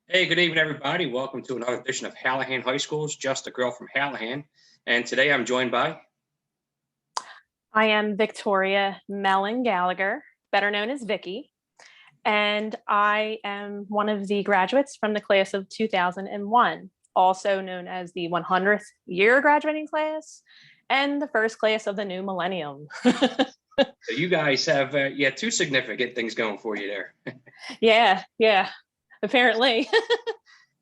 Hey, good evening, everybody. Welcome to another edition of Hallahan High School's Just a Girl from Hallahan. And today I'm joined by. I am Victoria Mellon Gallagher, better known as Vicky, and I am one of the graduates from the class of 2001, also known as the 100th year graduating class and the first class of the new millennium. So you guys have two significant things going for you there. Yeah, apparently.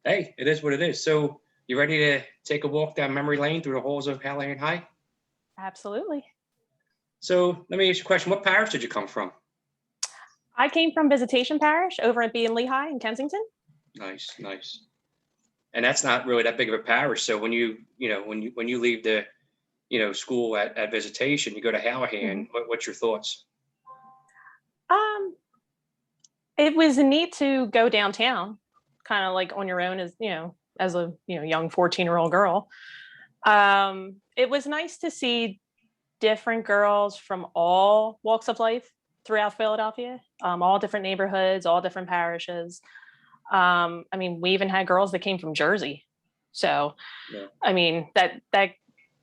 Hey, it is what it is. So you ready to take a walk down memory lane through the halls of Hallahan High? Absolutely. So let me ask you a question. What parish did you come from? I came from Visitation Parish over at Lehigh in Kensington. Nice, nice. And that's not really that big of a parish. So when you leave the school at Visitation, you go to Hallahan. What's your thoughts? Um, it was neat to go downtown, kind of like on your own as a young 14-year-old girl. It was nice to see different girls from all walks of life throughout Philadelphia, all different neighborhoods, all different parishes. We even had girls that came from Jersey. So, Yeah.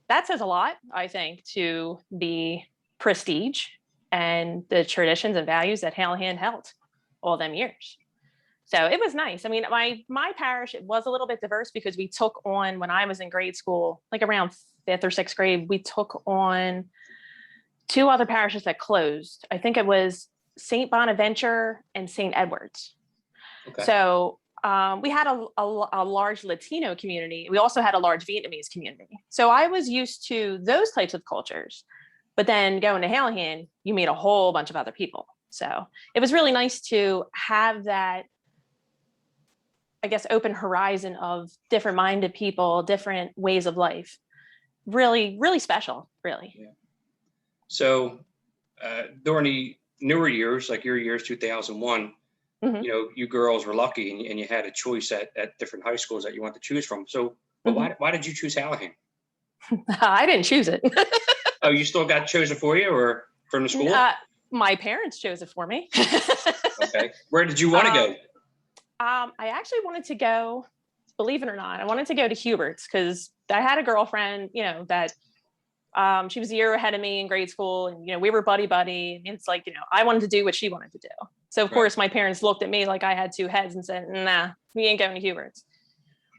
That says a lot, I think, to the prestige and the traditions and values that Hallahan held all them years. So it was nice. My parish, it was a little bit diverse because we took on, when I was in grade school, like around 5th or 6th grade, we took on 2 other parishes that closed. I think it was St. Bonaventure and St. Edward's. Okay. So we had a large Latino community. We also had a large Vietnamese community. So I was used to those types of cultures. But then going to Hallahan, you meet a whole bunch of other people. So it was really nice to have that, I guess, open horizon of different minded people, different ways of life. Really, really special, really. Yeah. So during the newer years, like your years, 2001, you girls were lucky and you had a choice at different high schools that you want to choose from. So why did you choose Hallahan? I didn't choose it. Oh, you still got chosen for you or from the school? My parents chose it for me. Okay. Where did you want to go? I actually wanted to go, believe it or not, I wanted to go to Hubert's because I had a girlfriend, that she was a year ahead of me in grade school, and we were buddy. And it's like, I wanted to do what she wanted to do. So of course my parents looked at me like I had 2 heads and said, "Nah, we ain't going to Hubert's."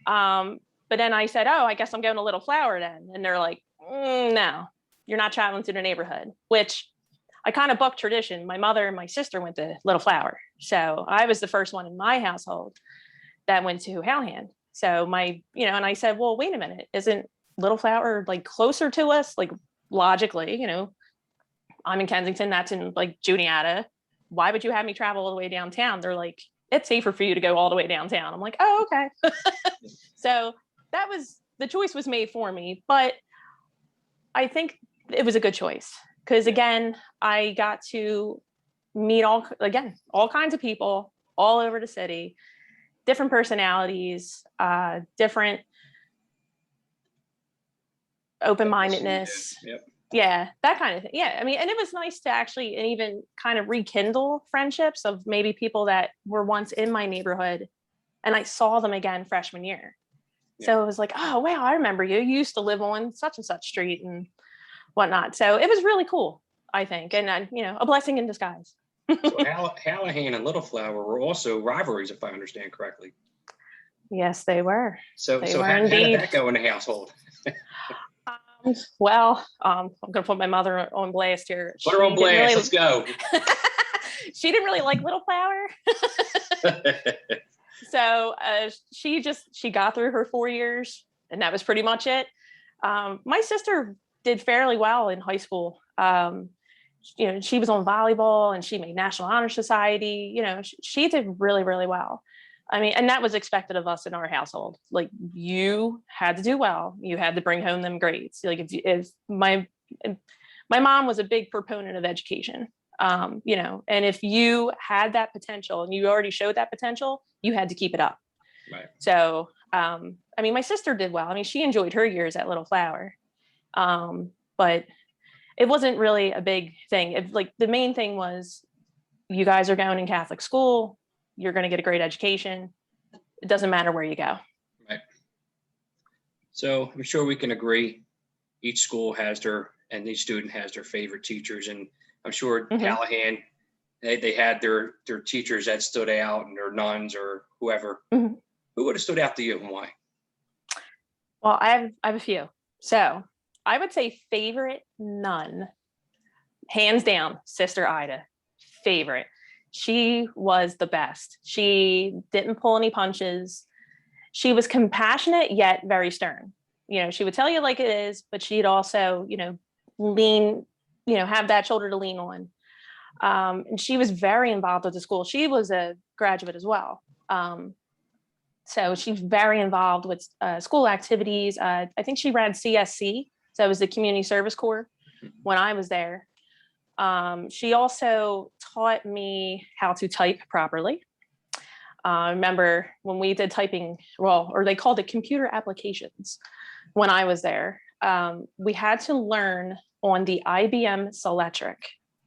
But then I said, "Oh, I guess I'm going to Little Flower then." And they're like, "No, you're not traveling to the neighborhood," which I kind of bucked tradition. My mother and my sister went to Little Flower. So I was the first one in my household that went to Hallahan. So and I said, "Well, wait a minute, isn't Little Flower like closer to us? Like logically, I'm in Kensington, that's in like Juniata. Why would you have me travel all the way downtown?" They're like, "It's safer for you to go all the way downtown." I'm like, "Oh, okay." So the choice was made for me, but I think it was a good choice because again, I got to meet all kinds of people all over the city, different personalities, different open-mindedness. Yep. Yeah, that kind of thing. Yeah, and it was nice to actually and even kind of rekindle friendships of maybe people that were once in my neighborhood and I saw them again freshman year. Yeah. So it was like, "Oh, wow, I remember you. You used to live on such and such street and whatnot." So it was really cool, I think, and a blessing in disguise. So Hallahan and Little Flower were also rivalries, if I understand correctly. Yes, they were. So how did that go in the household? Well, I'm going to put my mother on blast here. Put her on blast. Let's go. She didn't really like Little Flower. So she got through her 4 years and that was pretty much it. My sister did fairly well in high school. She was on volleyball and she made National Honor Society. She did really, really well. And that was expected of us in our household. Like you had to do well. You had to bring home them grades. Like if my mom was a big proponent of education, and if you had that potential and you already showed that potential, you had to keep it up. Right. So, my sister did well. She enjoyed her years at Little Flower, but it wasn't really a big thing. The main thing was you guys are going in Catholic school. You're going to get a great education. it doesn't matter where you go. Right. So I'm sure we can agree each school has and each student has their favorite teachers. And I'm sure Hallahan, they had their teachers that stood out, and their nuns or whoever. Who would have stood out to you and why? Well, I have a few. So I would say favorite nun, hands down, Sister Ida, favorite. She was the best. She didn't pull any punches. She was compassionate, yet very stern. She would tell you like it is, but she'd also, lean, have that shoulder to lean on. And she was very involved with the school. She was a graduate as well. So she's very involved with school activities. I think she ran CSC. So it was the Community Service Corps when I was there. She also taught me how to type properly. I remember when we did typing, or they called it computer applications when I was there. We had to learn on the IBM Selectric.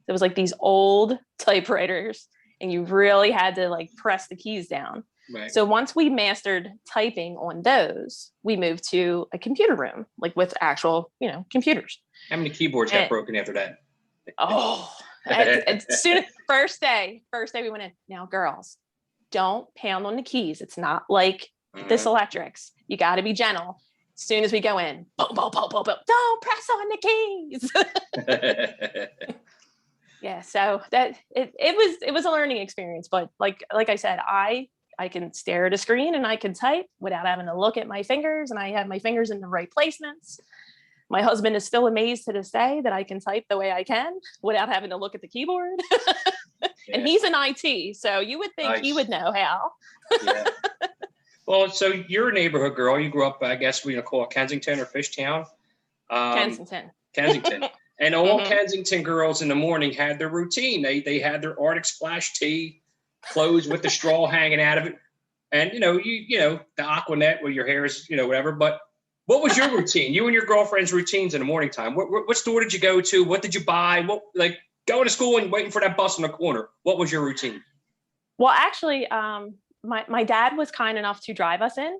It was like these old typewriters, and you really had to like press the keys down. Right. So once we mastered typing on those, we moved to a computer room, like with actual, computers. How many keyboards got broken after that? Oh, as soon as first day we went in. Now, girls, don't pound on the keys. It's not like this electrics. You got to be gentle. As soon as we go in, boom, boom, boom, boom, boom. Don't press on the keys. Yeah, so that it was a learning experience. But like I said, I can stare at a screen and I can type without having to look at my fingers, and I have my fingers in the right placements. My husband is still amazed to this day that I can type the way I can without having to look at the keyboard. And he's in IT, so you would think he would know how. Yeah. Well, so you're a neighborhood girl. You grew up, I guess we call it Kensington or Fishtown. Kensington. And all Kensington girls in the morning had their routine. They had their Arctic Splash tea, clothes with the straw hanging out of it, and you know the Aquanet where your hair is whatever. But what was your routine? You and your girlfriend's routines in the morning time. What store did you go to? What did you buy? What going to school and waiting for that bus in the corner? What was your routine? Well, actually, my dad was kind enough to drive us in.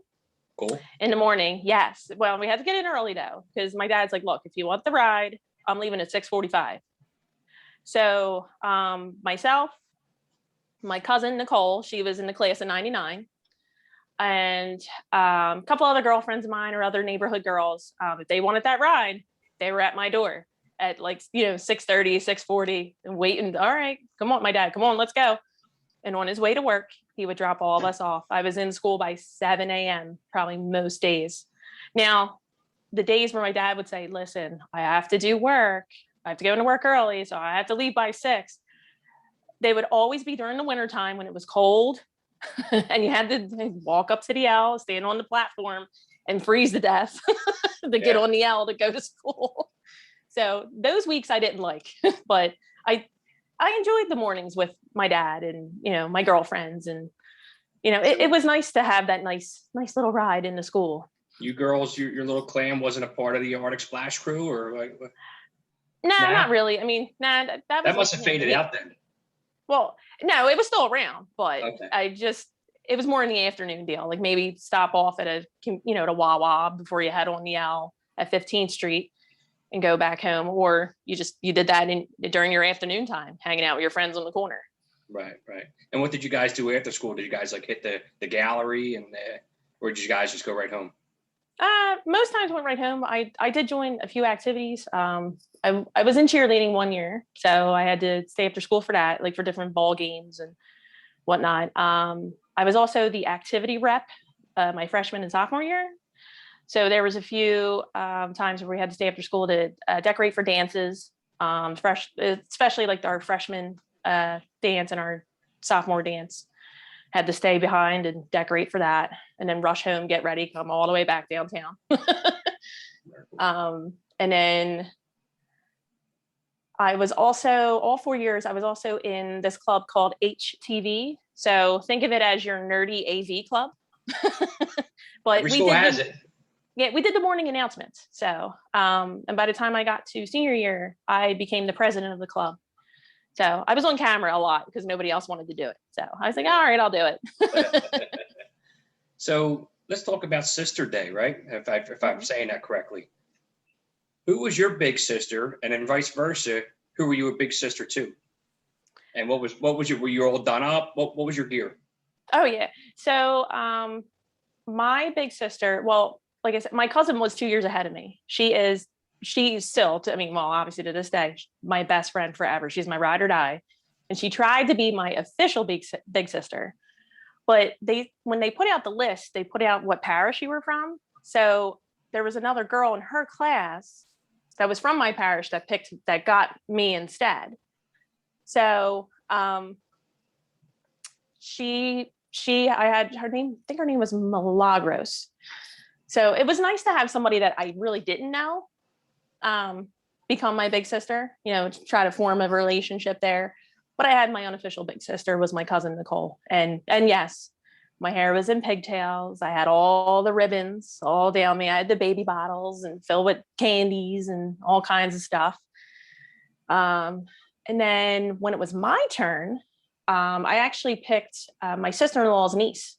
Cool. In the morning, yes. Well, we had to get in early though, because my dad's like, look, if you want the ride, I'm leaving at 6:45. So myself, my cousin Nicole, she was in the class of 99, and a couple other girlfriends of mine or other neighborhood girls, if they wanted that ride, they were at my door at 6:30, 6:40, and waiting. All right, come on, my dad, come on, let's go. And on his way to work, he would drop all of us off. I was in school by 7 a.m. probably most days. Now, the days where my dad would say, listen, I have to do work. I have to go into work early, so I have to leave by 6. They would always be during the wintertime when it was cold and you had to walk up to the L, stand on the platform and freeze to death to get on the L to go to school. So those weeks I didn't like, but I enjoyed the mornings with my dad and, my girlfriends, and, it was nice to have that nice little ride into school. You girls, your little clan wasn't a part of the Arctic Splash crew, or like? No, not really. I mean, that must have faded out then. Well, no, it was still around, but it was more in the afternoon deal. Like maybe stop off at a Wawa before you head on the L at 15th Street and go back home, or you did that during your afternoon time, hanging out with your friends on the corner. Right. And what did you guys do after school? Did you guys hit the gallery or did you guys just go right home? Most times went right home. I did join a few activities. I was in cheerleading one year, so I had to stay after school for that, like for different ball games and whatnot. I was also the activity rep my freshman and sophomore year. So there was a few times where we had to stay after school to decorate for dances, especially like our freshman dance and our sophomore dance. Had to stay behind and decorate for that, and then rush home, get ready, come all the way back downtown. And then I was also, all 4 years, I was also in this club called HTV. So think of it as your nerdy AV club. But every school has it. Yeah, we did the morning announcements. So, and by the time I got to senior year, I became the president of the club. So I was on camera a lot because nobody else wanted to do it. So I was like, all right, I'll do it. So let's talk about Sister Day, right? If I'm saying that correctly. Who was your big sister, and then vice versa? Who were you a big sister to? And what was your, were you all done up? What was your gear? Oh yeah. So my big sister, well, like I said, my cousin was 2 years ahead of me. She's still, I mean, well, obviously to this day, my best friend forever. She's my ride or die. And she tried to be my official big sister. But when they put out the list, they put out what parish you were from. So there was another girl in her class that was from my parish that got me instead. So I had her name, I think her name was Milagros. So it was nice to have somebody that I really didn't know become my big sister, to try to form a relationship there. But I had my unofficial big sister was my cousin Nicole. And yes, my hair was in pigtails. I had all the ribbons all down me. I had the baby bottles and filled with candies and all kinds of stuff. And then when it was my turn, I actually picked my sister-in-law's niece.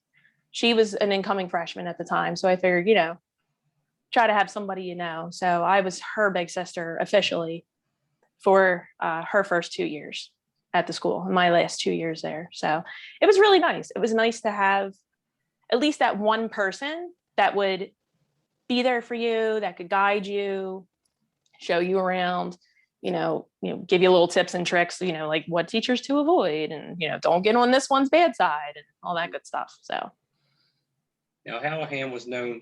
She was an incoming freshman at the time. So I figured, try to have somebody, So I was her big sister officially for her first 2 years at the school, my last 2 years there. So it was really nice. It was nice to have at least that one person that would be there for you, that could guide you, show you around, give you little tips and tricks, like what teachers to avoid and, don't get on this one's bad side and all that good stuff. So. Now, Hallahan was known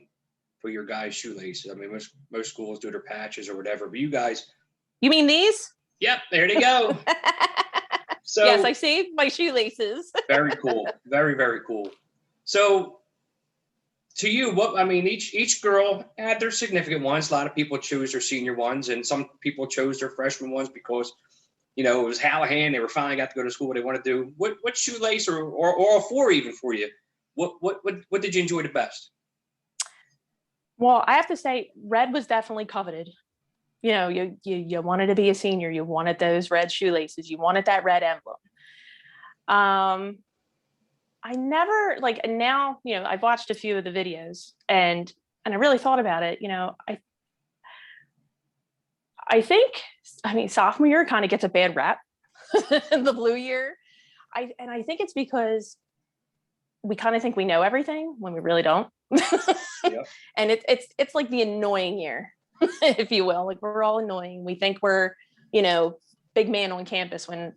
for your guys' shoelaces. I mean, most schools do their patches or whatever, but you guys. You mean these? Yep, there they go. So yes, I saved my shoelaces. Very cool. Very, very cool. So to you, each girl had their significant ones. A lot of people choose their senior ones, and some people chose their freshman ones because, it was Hallahan. They were finally got to go to school. What they want to do. What shoelace or all four even for you? What did you enjoy the best? Well, I have to say, red was definitely coveted. You wanted to be a senior. You wanted those red shoelaces. You wanted that red emblem. I never and now, I've watched a few of the videos and I really thought about it. I think, sophomore year kind of gets a bad rap, the blue year. I think it's because we kind of think we know everything when we really don't. Yep. And it's like the annoying year, if you will. Like we're all annoying. We think we're, big man on campus when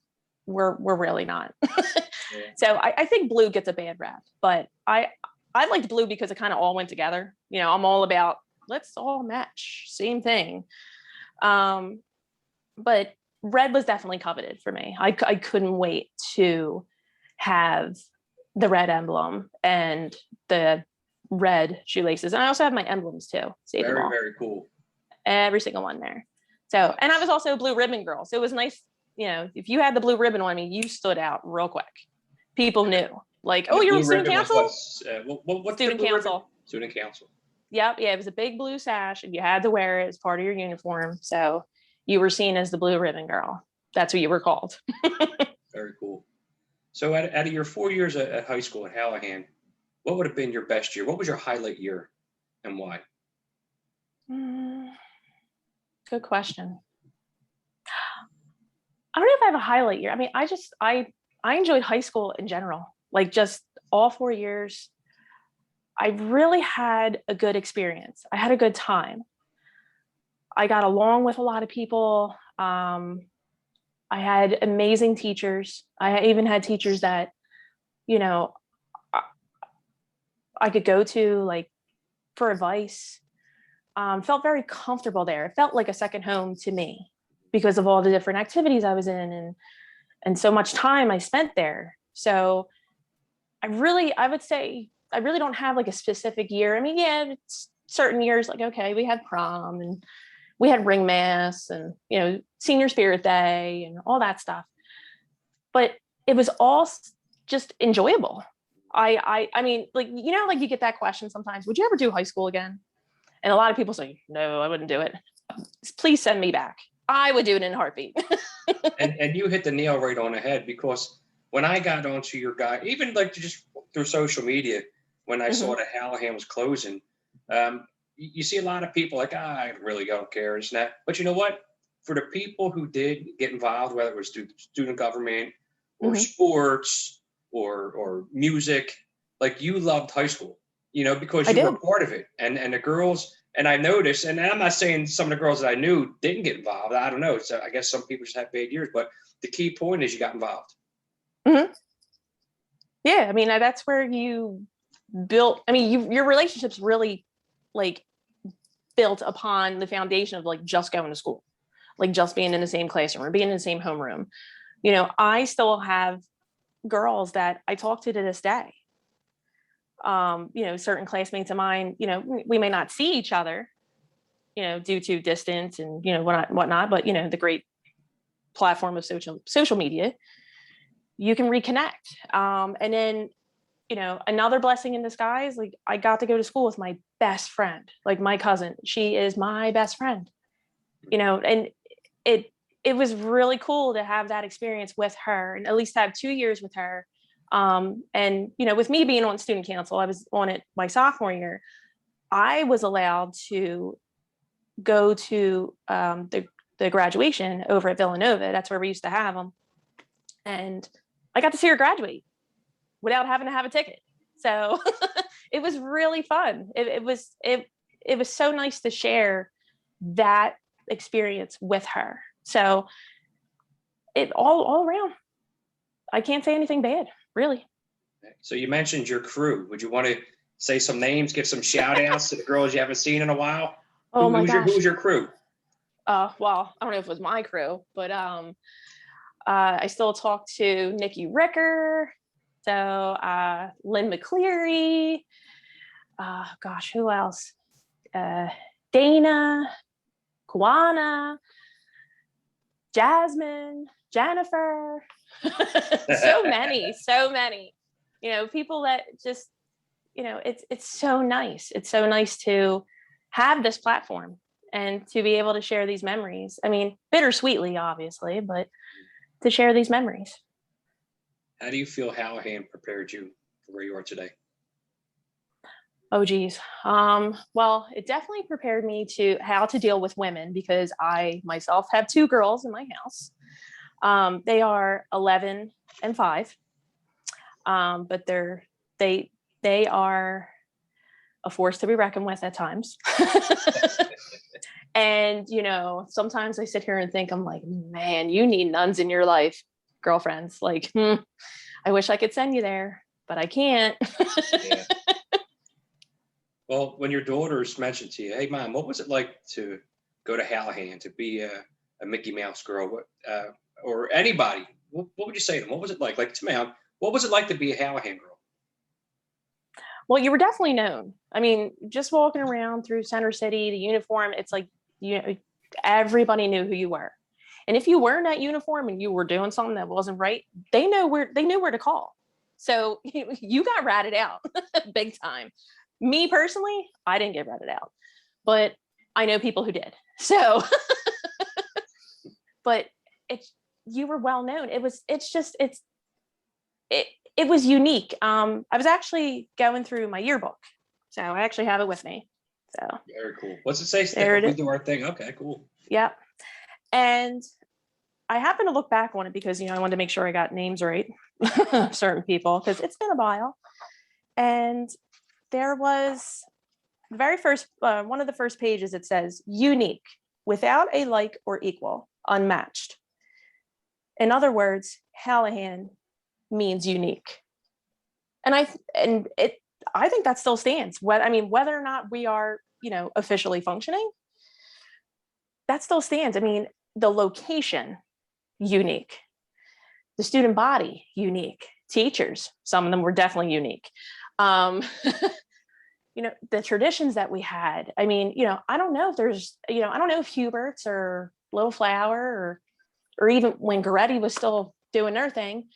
we're really not. Yeah. So I think blue gets a bad rap, but I liked blue because it kind of all went together. I'm all about let's all match, same thing. But red was definitely coveted for me. I couldn't wait to have the red emblem and the red shoelaces. And I also have my emblems too. Very, very cool. Every single one there. So, and I was also a blue ribbon girl. So it was nice, if you had the blue ribbon on me, you stood out real quick. People knew, oh, you're in student council? What's student council. Ribbon? Student council. Yep. Yeah. It was a big blue sash and you had to wear it as part of your uniform. So you were seen as the blue ribbon girl. That's what you were called. Very cool. So out of your 4 years at high school at Hallahan, what would have been your best year? What was your highlight year and why? Good question. I don't know if I have a highlight year. I enjoyed high school in general, just all 4 years. I really had a good experience. I had a good time. I got along with a lot of people. I had amazing teachers. I even had teachers that, I could go to for advice. Felt very comfortable there. It felt like a second home to me because of all the different activities I was in and so much time I spent there. So I would say I really don't have a specific year. It's certain years okay, we had prom and we had ring mass and, senior spirit day and all that stuff. But it was all just enjoyable. You get that question sometimes, would you ever do high school again? And a lot of people say, no, I wouldn't do it. Please send me back. I would do it in a heartbeat. and you hit the nail right on the head because when I got onto your guy, even just through social media, when I saw that Hallahan was closing. You see a lot of people like, I really don't care, and that. But you know what? For the people who did get involved, whether it was student government or sports or music, like you loved high school, you know, because you were part of it. And the girls, and I noticed, and I'm not saying some of the girls that I knew didn't get involved. I don't know. So I guess some people just have bad years, but the key point is you got involved. Yeah, I mean, that's where you built. I mean, your relationships really like built upon the foundation of like just going to school, like just being in the same classroom or being in the same homeroom. You know, I still have girls that I talk to this day. You know, certain classmates of mine, you know, we may not see each other, you know, due to distance and, you know, whatnot, but, you know, the great platform of social media, you can reconnect. And then, you know, another blessing in disguise, like I got to go to school with my best friend, like my cousin. She is my best friend, you know, and it was really cool to have that experience with her and at least have 2 years with her. And, you know, with me being on student council, I was on it my sophomore year. I was allowed to go to the graduation over at Villanova. That's where we used to have them. And I got to see her graduate without having to have a ticket. So it was really fun. It was so nice to share that experience with her. So it all around, I can't say anything bad, really. So you mentioned your crew. Would you want to say some names, give some shout outs to the girls you haven't seen in a while? Oh my gosh. Who was your crew? Well, I don't know if it was my crew, but I still talk to Nikki Ricker, so Lynn McCleary, gosh, who else? Dana, Kwana, Jasmine, Jennifer, so many, you know, people that just, you know, it's so nice. It's so nice to have this platform and to be able to share these memories. I mean, bittersweetly, obviously, but to share these memories. How do you feel Hallahan prepared you for where you are today? Oh, geez. Well, it definitely prepared me to how to deal with women because I myself have 2 girls in my house. They are 11 and 5. But they are a force to be reckoned with at times. And, you know, sometimes I sit here and think, I'm like, man, you need nuns in your life, girlfriends. Like, I wish I could send you there, but I can't. Yeah. Well, when your daughters mentioned to you, hey, Mom, what was it like to go to Hallahan, to be a Mickey Mouse girl, or anybody? What would you say to them? What was it like? Like, to me, what was it like to be a Hallahan girl? Well, you were definitely known. I mean, just walking around through Center City, the uniform, it's like, you know, everybody knew who you were. And if you were in that uniform and you were doing something that wasn't right, they knew where to call. So you got ratted out big time. Me personally, I didn't get ratted out, but I know people who did. So, but you were well known. It was unique. I was actually going through my yearbook, so I actually have it with me. So very cool. What's it say? We do our thing. Okay, cool. Yeah. And I happened to look back on it because, you know, I wanted to make sure I got names right, certain people, because it's been a while. And there was the very first, one of the first pages, it says, unique, without a like or equal, unmatched. In other words, Hallahan means unique. And I think that still stands. Whether or not we are, you know, officially functioning, that still stands. I mean, the location, unique. The student body, unique. Teachers, some of them were definitely unique. You know, the traditions that we had. I mean, you know, I don't know if Hubert's or Little Flower or even when Goretti was still doing their thing,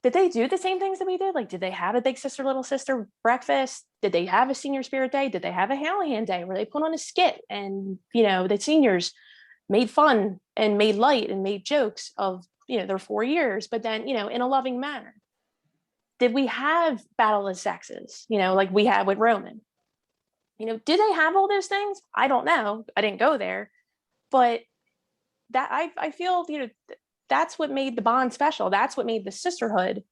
did they do the same things that we did? Like, did they have a big sister, little sister breakfast? Did they have a senior spirit day? Did they have a Hallahan day where they put on a skit and, you know, the seniors made fun and made light and made jokes of, you know, their 4 years, but then, you know, in a loving manner? did we have battle of the sexes, like we had with Roman? Do they have all those things? I don't know. I didn't go there, but that I feel, that's what made the bond special. That's what made the sisterhood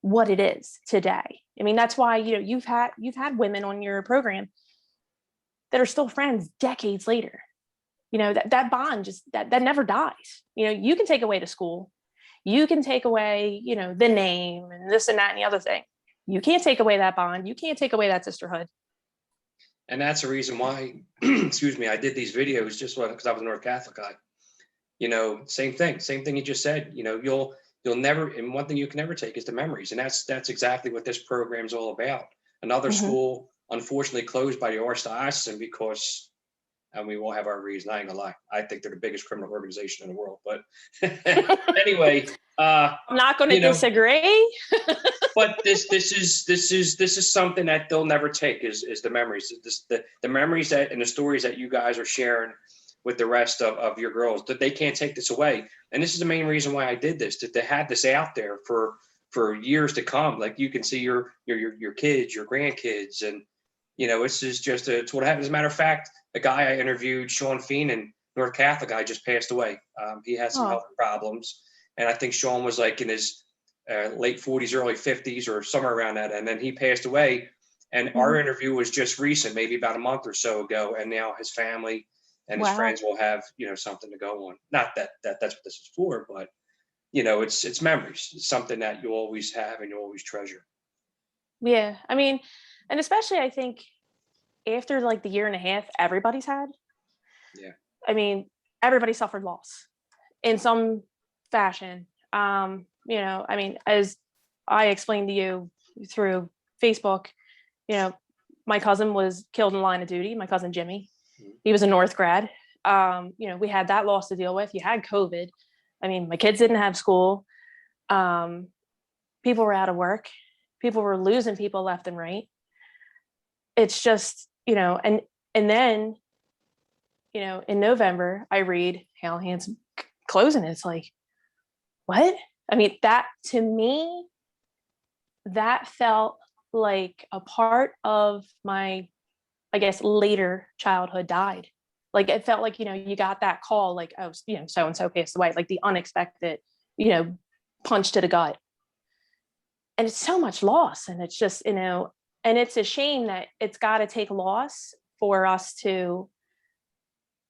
what it is today. I mean, that's why, you've had women on your program that are still friends decades later. That bond just that never dies. You can take away the school, you can take away, the name and this and that and the other thing. You can't take away that bond. You can't take away that sisterhood. And that's the reason why, excuse me, I did these videos just because I was a North Catholic guy. Same thing you just said. You'll never, and one thing you can never take is the memories, and that's exactly what this program's all about. Another school, unfortunately, closed by the Archdiocese because, and we all have our reason. I ain't gonna lie, I think they're the biggest criminal organization in the world. But anyway, I'm not going to disagree. But this is something that they'll never take is the memories, the memories that and the stories that you guys are sharing with the rest of your girls, that they can't take this away. And this is the main reason why I did this, that they had this out there for years to come. Like you can see your kids, your grandkids, and it's what happens. As a matter of fact, the guy I interviewed, Sean Feenan, North Catholic guy, just passed away. He had some health problems, and I think Sean was like in his late 40s, early 50s, or somewhere around that. And then he passed away. And our interview was just recent, maybe about a month or so ago. And now his family and his friends will have, something to go on. Not that that's what this is for, but it's memories. It's something that you always have and you always treasure. Yeah. I mean, and especially I think after like the year and a half everybody's had. Yeah. I mean, everybody suffered loss in some fashion. I mean, as I explained to you through Facebook, my cousin was killed in the line of duty, my cousin Jimmy. He was a North grad. We had that loss to deal with. You had COVID. I mean, my kids didn't have school. People were out of work. People were losing people left and right. It's just, and then, in November, I read Hallahan's closing. It's like, what? I mean, that to me, that felt like a part of my, I guess, later childhood died. Like it felt like, you got that call, like, oh, so-and-so passed away, like the unexpected, punch to the gut. And it's so much loss. And it's just, and it's a shame that it's got to take loss for us to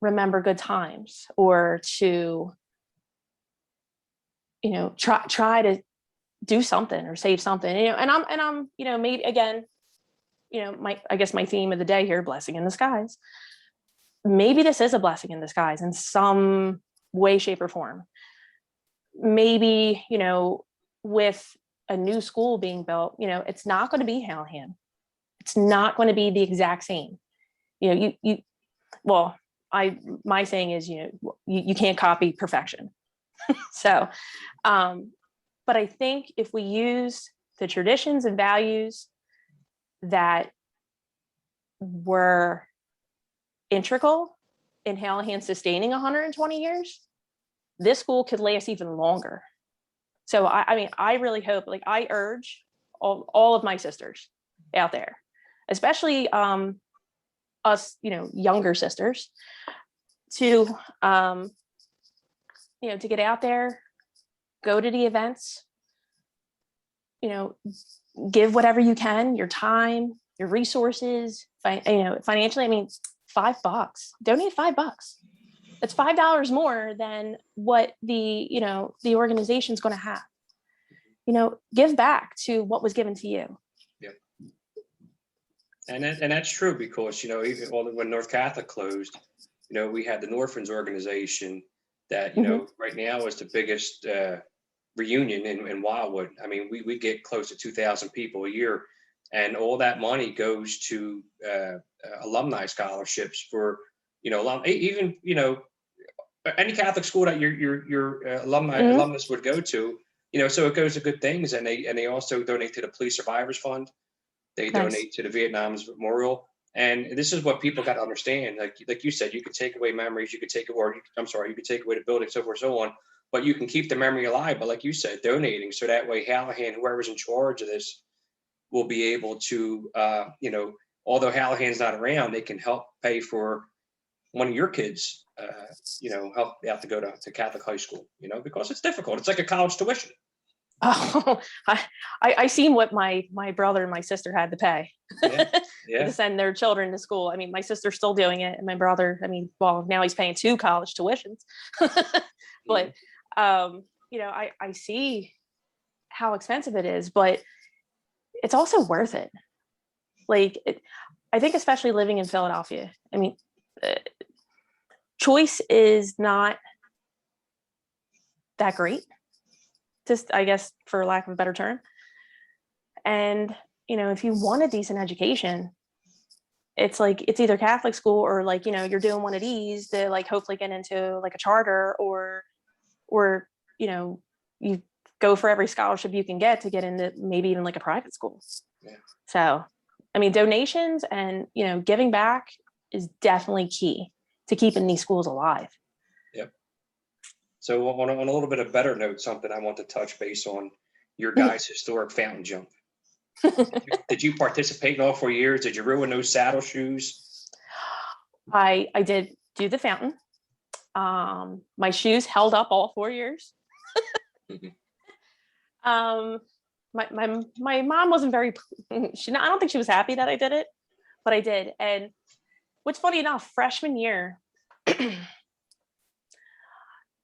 remember good times or to, try to do something or save something, and I'm, maybe again, I guess my theme of the day here, blessing in disguise. Maybe this is a blessing in disguise in some way, shape, or form. Maybe, with a new school being built, it's not going to be Hallahan. It's not going to be the exact same. My saying is, you can't copy perfection. So, but I think if we use the traditions and values that were integral in Hallahan sustaining 120 years, this school could last even longer. So I mean, I really hope, like I urge all of my sisters out there, especially us, younger sisters, to to get out there, go to the events, give whatever you can, your time, your resources, financially. I mean, $5, donate $5. It's $5 more than what the organization's going to have. Give back to what was given to you. Yeah. And that's true because, even when North Catholic closed, we had the Norphans organization that, right now is the biggest reunion in Wildwood. I mean, we get close to 2,000 people a year, and all that money goes to alumni scholarships for, even, any Catholic school that your alumnus would go to, so it goes to good things. And they also donate to the Police Survivors Fund. They donate to the Vietnam's Memorial. And this is what people got to understand. Like you said, you could take away memories, you could take away the building, so forth, so on. but you can keep the memory alive. But like you said, donating, so that way Hallahan, whoever's in charge of this, will be able to, although Hallahan's not around, they can help pay for one of your kids, help out to go to Catholic high school, because it's difficult. It's like a college tuition. Oh, I seen what my brother and my sister had to pay Yeah. to send their children to school. I mean, my sister's still doing it, and my brother, now he's paying 2 college tuitions. But I see how expensive it is, but it's also worth it. I think especially living in Philadelphia, choice is not that great, just, I guess, for lack of a better term. And, if you want a decent education, it's either Catholic school or you're doing one of these to hopefully get into a charter or, you go for every scholarship you can get to get into maybe even a private school. Yeah. So, donations and, giving back is definitely key to keeping these schools alive. Yep. So on a little bit of better note, something I want to touch base on, your guys' historic fountain jump. Did you participate in all 4 years? Did you ruin those saddle shoes? I did do the fountain. My shoes held up all 4 years. My mom wasn't very, I don't think she was happy that I did it, but I did. And what's funny enough, freshman year,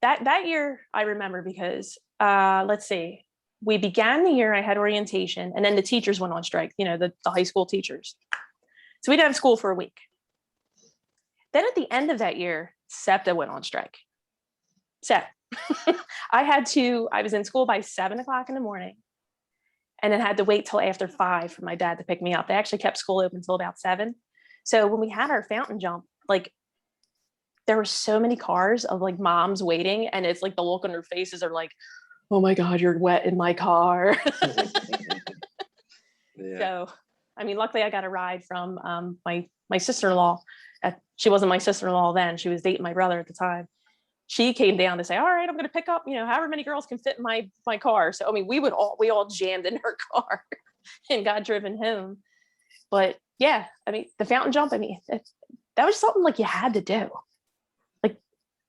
that year I remember because, let's see, we began the year, I had orientation, and then the teachers went on strike, the high school teachers. So we didn't have school for a week. Then at the end of that year, SEPTA went on strike. So I was in school by 7:00 in the morning, and then had to wait till after 5 for my dad to pick me up. They actually kept school open until about 7. So when we had our fountain jump, there were so many cars of moms waiting, and it's the look on their faces are oh my God, you're wet in my car. Yeah. So, luckily I got a ride from my sister-in-law. She wasn't my sister-in-law then. She was dating my brother at the time. She came down to say, all right, I'm going to pick up, however many girls can fit in my car. So, we all jammed in her car and got driven home. But yeah, the fountain jump, that was something you had to do.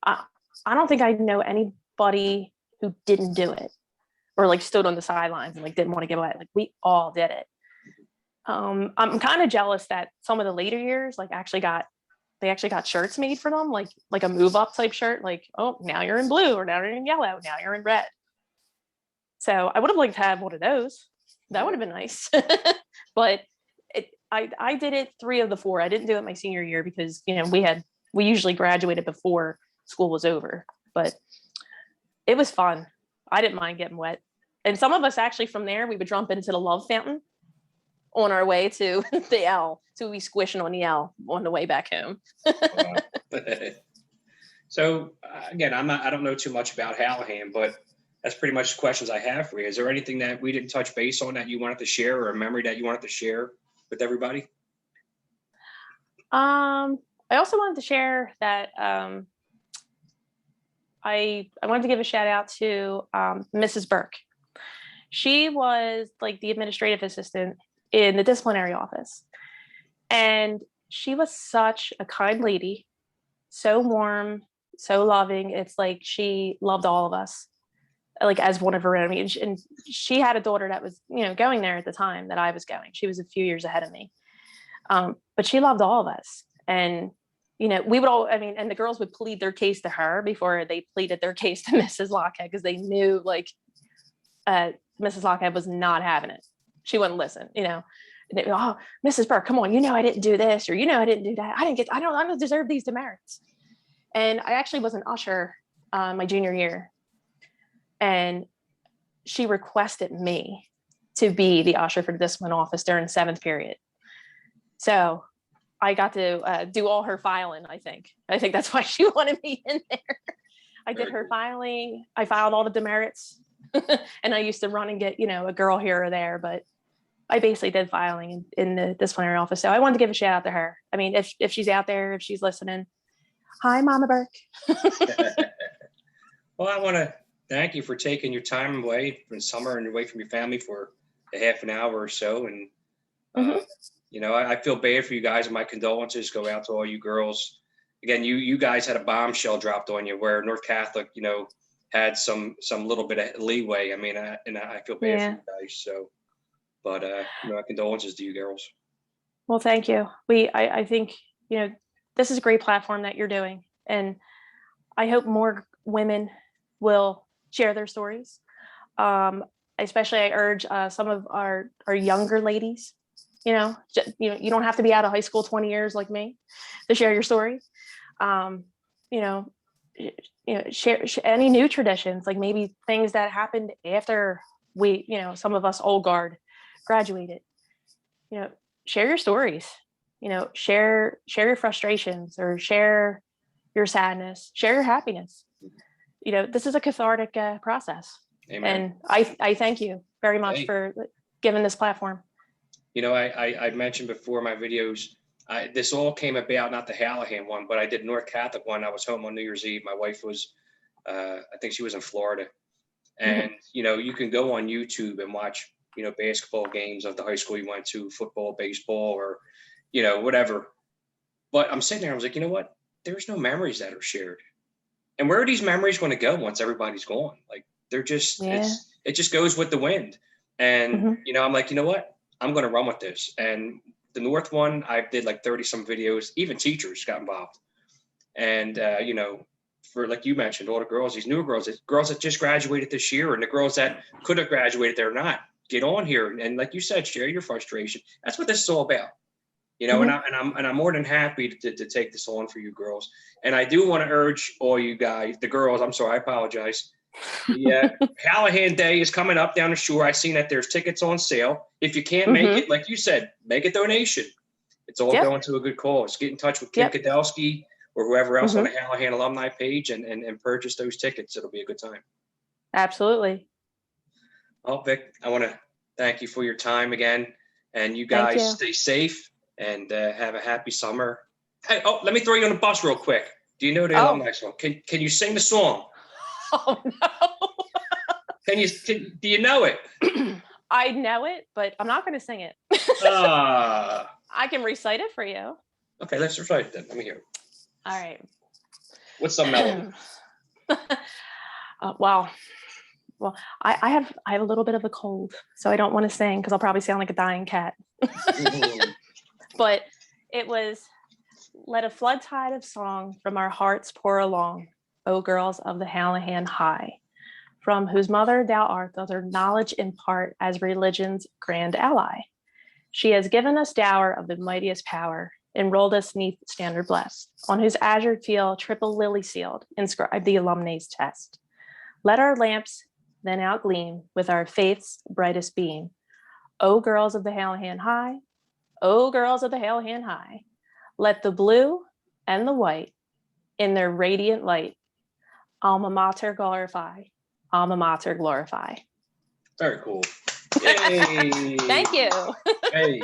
I don't think I know anybody who didn't do it or stood on the sidelines and didn't want to give away. We all did it. I'm kind of jealous that some of the later years, they actually got shirts made for them, like a move up type shirt, oh, now you're in blue, or now you're in yellow, now you're in red. So I would have liked to have one of those. That would have been nice. But I did it 3 of the 4. I didn't do it my senior year because, we usually graduated before school was over, but it was fun. I didn't mind getting wet. And some of us actually from there, we would jump into the Love Fountain on our way to the L. So we'd be squishing on the L on the way back home. So again, I don't know too much about Hallahan, but that's pretty much the questions I have for you. Is there anything that we didn't touch base on that you wanted to share, or a memory that you wanted to share with everybody? I also wanted to share that I wanted to give a shout out to Mrs. Burke. She was the administrative assistant in the disciplinary office. And she was such a kind lady, so warm, so loving. It's she loved all of us, as one of her own. And she had a daughter that was, going there at the time that I was going. She was a few years ahead of me. But she loved all of us. And we would all, and the girls would plead their case to her before they pleaded their case to Mrs. Lockhead, because they knew Mrs. Lockhead was not having it. She wouldn't listen, They, oh, Mrs. Burke, come on, I didn't do this, or I didn't do that. I don't deserve these demerits. And I actually was an usher my junior year, and she requested me to be the usher for the discipline office during 7th period. So I got to do all her filing. I think that's why she wanted me in there. I did her filing. I filed all the demerits, and I used to run and get, a girl here or there, but I basically did filing in the disciplinary office. So I wanted to give a shout out to her. If she's out there, if she's listening, hi, Mama Burke. Well, I want to thank you for taking your time away from summer and away from your family for a half an hour or so. And, I feel bad for you guys, and my condolences go out to all you girls. Again, you guys had a bombshell dropped on you where North Catholic, had some little bit of leeway. I mean, I feel bad for you guys. So, but, my condolences to you girls. Well, thank you. I think, this is a great platform that you're doing. And I hope more women will share their stories. Especially I urge some of our younger ladies, you don't have to be out of high school 20 years like me to share your story. Share any new traditions, like maybe things that happened after we, some of us old guard graduated. Share your stories, share your frustrations, or share your sadness, share your happiness. This is a cathartic process. Amen. And I thank you very much for giving this platform. I mentioned before in my videos, this all came about, not the Hallahan one, but I did North Catholic one. I was home on New Year's Eve. My wife was, I think she was in Florida. And, you can go on YouTube and watch, basketball games of the high school you went to, football, baseball, or, whatever. But I'm sitting there, I was like, you know what? There's no memories that are shared. And where are these memories going to go once everybody's gone? Like, they're just, it just goes with the wind. And, I'm like, you know what? I'm going to run with this. And the North one, I did like 30 some videos, even teachers got involved. And, for, like you mentioned, all the girls, these new girls that just graduated this year, and the girls that could have graduated, they're not. Get on here. And like you said, share your frustration. That's what this is all about. And I'm more than happy to take this on for you girls. And I do want to urge all you guys, the girls, I'm sorry, I apologize. The Hallahan Day is coming up down the shore. I've seen that there's tickets on sale. If you can't make it, like you said, make a donation. It's all going to a good cause. Get in touch with Kim Kadelsky or whoever else on the Hallahan alumni page and purchase those tickets. It'll be a good time. Absolutely. Well, Vic, I want to thank you for your time again. And you guys stay safe and have a happy summer. Hey, let me throw you on the bus real quick. Do you know the alumni song? Can you sing the song? Oh no. Do you know it? I know it, but I'm not going to sing it. I can recite it for you. Okay, let's recite it then. Let me hear it. All right. What's the melody? Well, I have a little bit of a cold, so I don't want to sing because I'll probably sound like a dying cat. But it was, let a flood tide of song from our hearts pour along, O girls of the Hallahan High, from whose mother thou art, other knowledge impart as religion's grand ally. She has given us dower of the mightiest power, enrolled us neath standard blessed, on whose azure field triple lily sealed, inscribed the alumni's test. Let our lamps then outgleam with our faith's brightest beam. O girls of the Hallahan High, O girls of the Hallahan High, let the blue and the white in their radiant light alma mater glorify, alma mater glorify. Very cool. Yay. Thank you. Hey,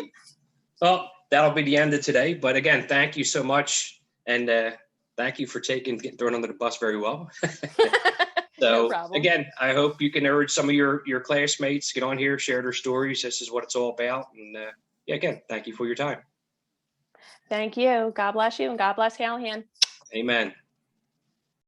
well, that'll be the end of today. But again, thank you so much. And thank you for getting thrown under the bus very well. So no again, I hope you can urge some of your classmates, get on here, share their stories. This is what it's all about. And again, thank you for your time. Thank you. God bless you and God bless Hallahan. Amen.